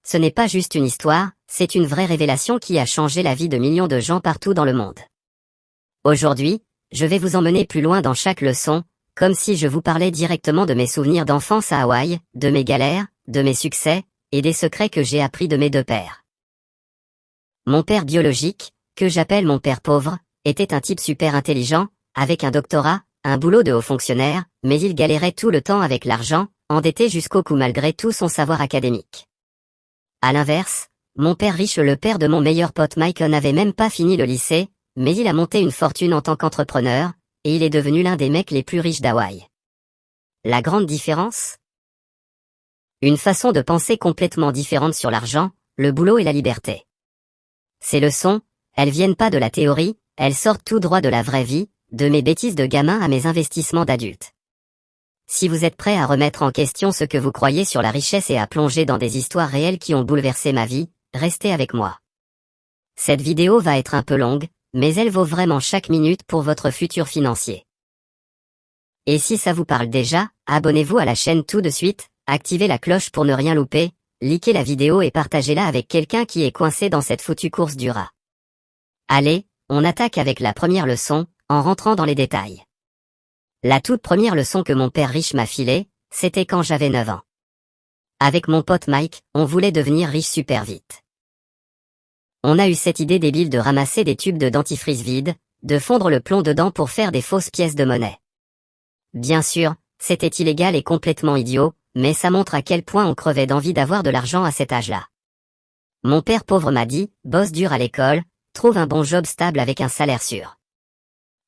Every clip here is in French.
ce n'est pas juste une histoire, c'est une vraie révélation qui a changé la vie de millions de gens partout dans le monde. Aujourd'hui, je vais vous emmener plus loin dans chaque leçon, comme si je vous parlais directement de mes souvenirs d'enfance à Hawaï, de mes galères, de mes succès, et des secrets que j'ai appris de mes deux pères. Mon père biologique, que j'appelle mon père pauvre, était un type super intelligent, avec un doctorat, un boulot de haut fonctionnaire, mais il galérait tout le temps avec l'argent, endetté jusqu'au cou malgré tout son savoir académique. À l'inverse, mon père riche, le père de mon meilleur pote Mike, n'avait même pas fini le lycée, mais il a monté une fortune en tant qu'entrepreneur, et il est devenu l'un des mecs les plus riches d'Hawaï. La grande différence ? Une façon de penser complètement différente sur l'argent, le boulot et la liberté. Ces leçons, elles viennent pas de la théorie, elles sortent tout droit de la vraie vie, de mes bêtises de gamin à mes investissements d'adulte. Si vous êtes prêt à remettre en question ce que vous croyez sur la richesse et à plonger dans des histoires réelles qui ont bouleversé ma vie, restez avec moi. Cette vidéo va être un peu longue, mais elle vaut vraiment chaque minute pour votre futur financier. Et si ça vous parle déjà, abonnez-vous à la chaîne tout de suite, activez la cloche pour ne rien louper, likez la vidéo et partagez-la avec quelqu'un qui est coincé dans cette foutue course du rat. Allez, on attaque avec la première leçon, en rentrant dans les détails. La toute première leçon que mon père riche m'a filée, c'était quand j'avais 9 ans. Avec mon pote Mike, on voulait devenir riche super vite. On a eu cette idée débile de ramasser des tubes de dentifrice vides, de fondre le plomb dedans pour faire des fausses pièces de monnaie. Bien sûr, c'était illégal et complètement idiot, mais ça montre à quel point on crevait d'envie d'avoir de l'argent à cet âge-là. Mon père pauvre m'a dit, bosse dur à l'école, trouve un bon job stable avec un salaire sûr.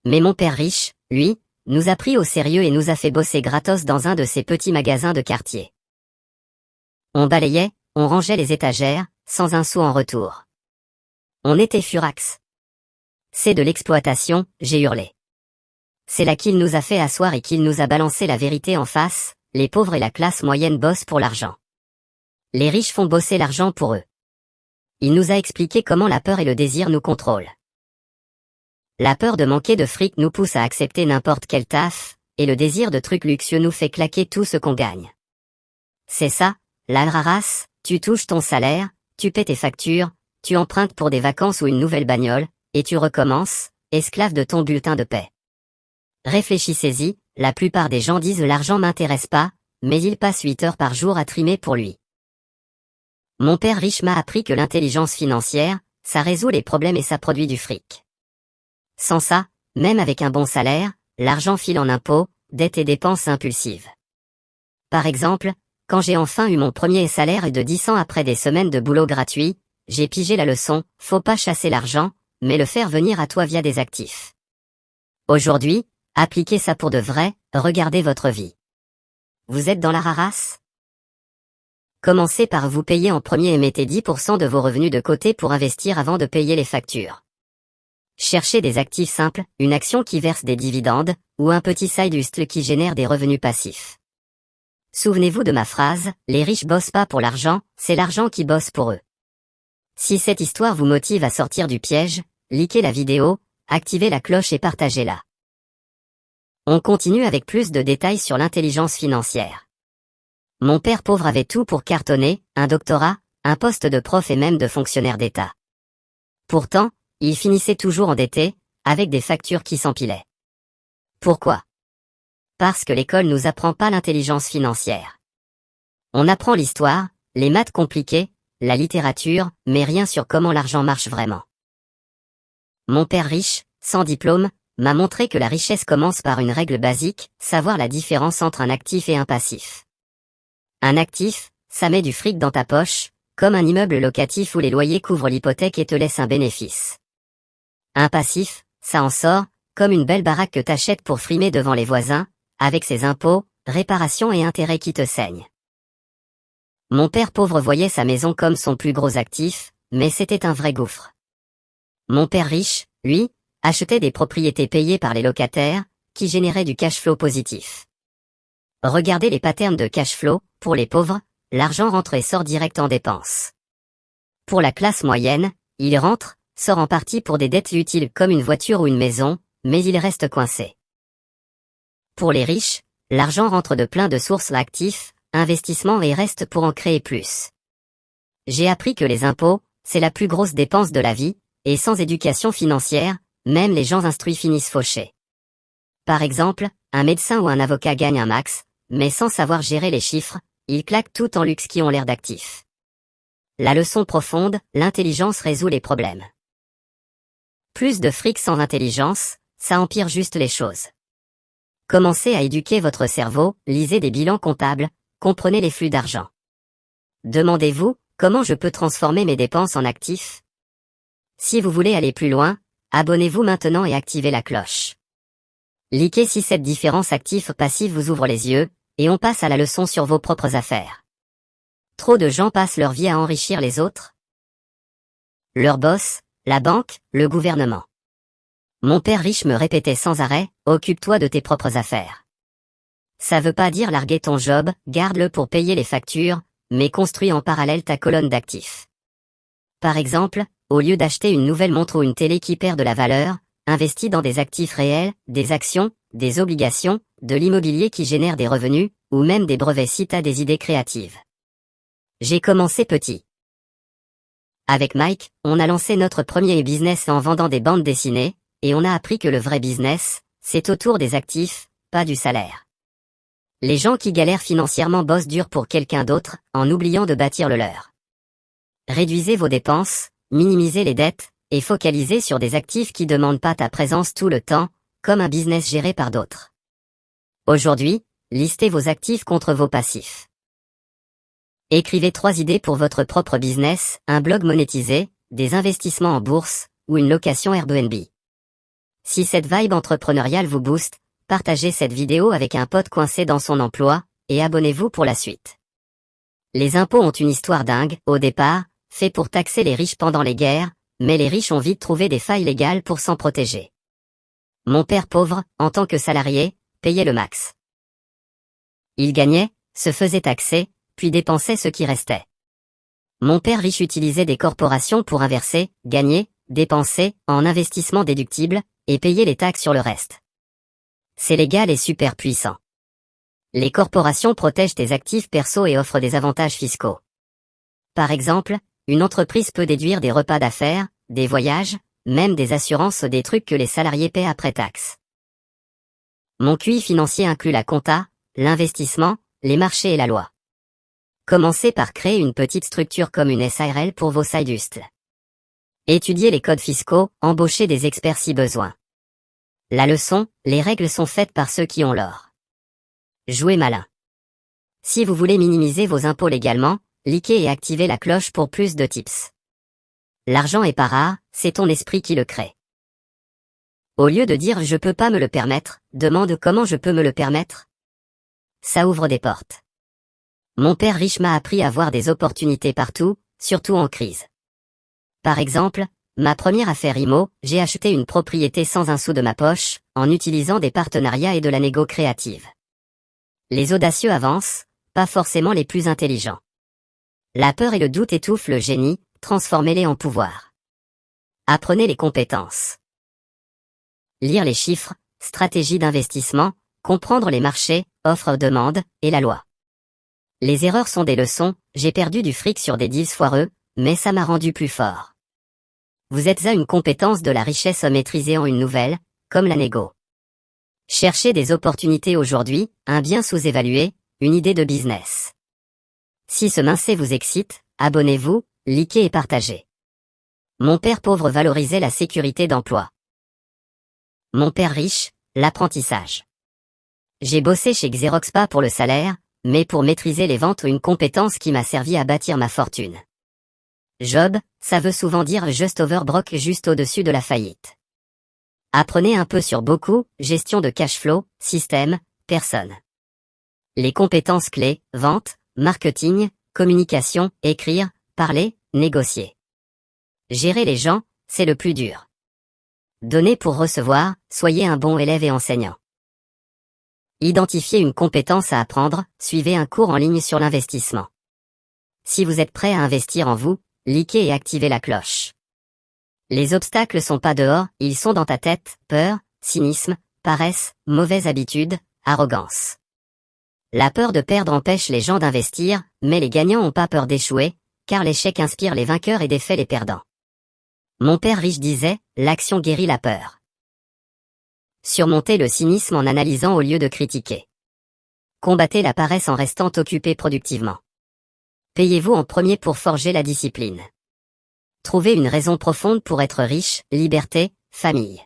Mais mon père riche, lui, nous a pris au sérieux et nous a fait bosser gratos dans un de ces petits magasins de quartier. On balayait, on rangeait les étagères, sans un sou en retour. On était furax. C'est de l'exploitation, j'ai hurlé. C'est là qu'il nous a fait asseoir et qu'il nous a balancé la vérité en face, les pauvres et la classe moyenne bossent pour l'argent. Les riches font bosser l'argent pour eux. Il nous a expliqué comment la peur et le désir nous contrôlent. La peur de manquer de fric nous pousse à accepter n'importe quel taf, et le désir de trucs luxueux nous fait claquer tout ce qu'on gagne. C'est ça, la race, tu touches ton salaire, tu paies tes factures, tu empruntes pour des vacances ou une nouvelle bagnole, et tu recommences, esclave de ton bulletin de paie. Réfléchissez-y, la plupart des gens disent l'argent m'intéresse pas, mais ils passent 8 heures par jour à trimer pour lui. Mon père riche m'a appris que l'intelligence financière, ça résout les problèmes et ça produit du fric. Sans ça, même avec un bon salaire, l'argent file en impôts, dettes et dépenses impulsives. Par exemple, quand j'ai enfin eu mon premier salaire et de 10 ans après des semaines de boulot gratuit, j'ai pigé la leçon, faut pas chasser l'argent, mais le faire venir à toi via des actifs. Aujourd'hui, appliquez ça pour de vrai, regardez votre vie. Vous êtes dans la rarasse ? Commencez par vous payer en premier et mettez 10% de vos revenus de côté pour investir avant de payer les factures. Cherchez des actifs simples, une action qui verse des dividendes, ou un petit side hustle qui génère des revenus passifs. Souvenez-vous de ma phrase, les riches bossent pas pour l'argent, c'est l'argent qui bosse pour eux. Si cette histoire vous motive à sortir du piège, likez la vidéo, activez la cloche et partagez-la. On continue avec plus de détails sur l'intelligence financière. Mon père pauvre avait tout pour cartonner, un doctorat, un poste de prof et même de fonctionnaire d'État. Pourtant, il finissait toujours endetté, avec des factures qui s'empilaient. Pourquoi ? Parce que l'école nous apprend pas l'intelligence financière. On apprend l'histoire, les maths compliquées, la littérature, mais rien sur comment l'argent marche vraiment. Mon père riche, sans diplôme, m'a montré que la richesse commence par une règle basique, savoir la différence entre un actif et un passif. Un actif, ça met du fric dans ta poche, comme un immeuble locatif où les loyers couvrent l'hypothèque et te laissent un bénéfice. Un passif, ça en sort, comme une belle baraque que t'achètes pour frimer devant les voisins, avec ses impôts, réparations et intérêts qui te saignent. Mon père pauvre voyait sa maison comme son plus gros actif, mais c'était un vrai gouffre. Mon père riche, lui, achetait des propriétés payées par les locataires, qui généraient du cash flow positif. Regardez les patterns de cash flow, pour les pauvres, l'argent rentre et sort direct en dépenses. Pour la classe moyenne, il rentre, sort en partie pour des dettes utiles comme une voiture ou une maison, mais il reste coincé. Pour les riches, l'argent rentre de plein de sources actifs, investissements et reste pour en créer plus. J'ai appris que les impôts, c'est la plus grosse dépense de la vie, et sans éducation financière, même les gens instruits finissent fauchés. Par exemple, un médecin ou un avocat gagne un max, mais sans savoir gérer les chiffres, ils claquent tout en luxe qui ont l'air d'actifs. La leçon profonde, l'intelligence résout les problèmes. Plus de fric sans intelligence, ça empire juste les choses. Commencez à éduquer votre cerveau, lisez des bilans comptables, comprenez les flux d'argent. Demandez-vous, comment je peux transformer mes dépenses en actifs? Si vous voulez aller plus loin, abonnez-vous maintenant et activez la cloche. Likez si cette différence actif-passif vous ouvre les yeux, et on passe à la leçon sur vos propres affaires. Trop de gens passent leur vie à enrichir les autres. Leur boss, la banque, le gouvernement. Mon père riche me répétait sans arrêt, occupe-toi de tes propres affaires. Ça veut pas dire larguer ton job, garde-le pour payer les factures, mais construis en parallèle ta colonne d'actifs. Par exemple, au lieu d'acheter une nouvelle montre ou une télé qui perd de la valeur, investis dans des actifs réels, des actions, des obligations, de l'immobilier qui génère des revenus, ou même des brevets si t'as des idées créatives. J'ai commencé petit. Avec Mike, on a lancé notre premier business en vendant des bandes dessinées, et on a appris que le vrai business, c'est autour des actifs, pas du salaire. Les gens qui galèrent financièrement bossent dur pour quelqu'un d'autre, en oubliant de bâtir le leur. Réduisez vos dépenses, minimisez les dettes, et focalisez sur des actifs qui demandent pas ta présence tout le temps, comme un business géré par d'autres. Aujourd'hui, listez vos actifs contre vos passifs. Écrivez 3 idées pour votre propre business, un blog monétisé, des investissements en bourse, ou une location Airbnb. Si cette vibe entrepreneuriale vous booste, partagez cette vidéo avec un pote coincé dans son emploi, et abonnez-vous pour la suite. Les impôts ont une histoire dingue, au départ, fait pour taxer les riches pendant les guerres, mais les riches ont vite trouvé des failles légales pour s'en protéger. Mon père pauvre, en tant que salarié, payait le max. Il gagnait, se faisait taxer, puis dépensait ce qui restait. Mon père riche utilisait des corporations pour inverser, gagner, dépenser, en investissement déductible, et payer les taxes sur le reste. C'est légal et super puissant. Les corporations protègent tes actifs perso et offrent des avantages fiscaux. Par exemple, une entreprise peut déduire des repas d'affaires, des voyages, même des assurances, des trucs que les salariés paient après taxe. Mon QI financier inclut la compta, l'investissement, les marchés et la loi. Commencez par créer une petite structure comme une SARL pour vos side hustles. Étudiez les codes fiscaux, embauchez des experts si besoin. La leçon, les règles sont faites par ceux qui ont l'or. Jouez malin. Si vous voulez minimiser vos impôts légalement, likez et activez la cloche pour plus de tips. L'argent est pas rare, c'est ton esprit qui le crée. Au lieu de dire je peux pas me le permettre, demande comment je peux me le permettre. Ça ouvre des portes. Mon père riche m'a appris à voir des opportunités partout, surtout en crise. Par exemple, ma première affaire IMO, j'ai acheté une propriété sans un sou de ma poche, en utilisant des partenariats et de la négo créative. Les audacieux avancent, pas forcément les plus intelligents. La peur et le doute étouffent le génie, transformez-les en pouvoir. Apprenez les compétences. Lire les chiffres, stratégie d'investissement, comprendre les marchés, offre-demande, et la loi. Les erreurs sont des leçons, j'ai perdu du fric sur des deals foireux, mais ça m'a rendu plus fort. Vous êtes à une compétence de la richesse maîtrisée en une nouvelle, comme la négo. Cherchez des opportunités aujourd'hui, un bien sous-évalué, une idée de business. Si ce mincé vous excite, abonnez-vous, likez et partagez. Mon père pauvre valorisait la sécurité d'emploi. Mon père riche, l'apprentissage. J'ai bossé chez Xerox pas pour le salaire, mais pour maîtriser les ventes, une compétence qui m'a servi à bâtir ma fortune. Job, ça veut souvent dire just over broke, juste au-dessus de la faillite. Apprenez un peu sur beaucoup, gestion de cash flow, système, personne. Les compétences clés, vente, marketing, communication, écrire, parler, négocier. Gérer les gens, c'est le plus dur. Donnez pour recevoir, soyez un bon élève et enseignant. Identifiez une compétence à apprendre, suivez un cours en ligne sur l'investissement. Si vous êtes prêt à investir en vous, likez et activez la cloche. Les obstacles sont pas dehors, ils sont dans ta tête, peur, cynisme, paresse, mauvaise habitude, arrogance. La peur de perdre empêche les gens d'investir, mais les gagnants ont pas peur d'échouer, car l'échec inspire les vainqueurs et défait les perdants. Mon père riche disait, l'action guérit la peur. Surmontez le cynisme en analysant au lieu de critiquer. Combattez la paresse en restant occupé productivement. Payez-vous en premier pour forger la discipline. Trouvez une raison profonde pour être riche, liberté, famille.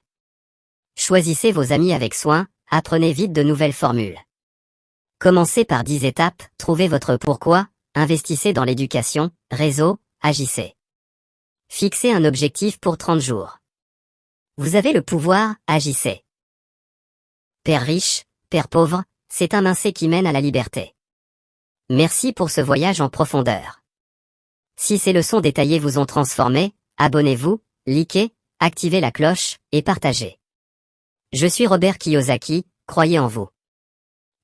Choisissez vos amis avec soin, apprenez vite de nouvelles formules. Commencez par 10 étapes, trouvez votre pourquoi, investissez dans l'éducation, réseau, agissez. Fixez un objectif pour 30 jours. Vous avez le pouvoir, agissez. Père riche, père pauvre, c'est un mincé qui mène à la liberté. Merci pour ce voyage en profondeur. Si ces leçons détaillées vous ont transformé, abonnez-vous, likez, activez la cloche, et partagez. Je suis Robert Kiyosaki, croyez en vous.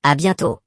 À bientôt.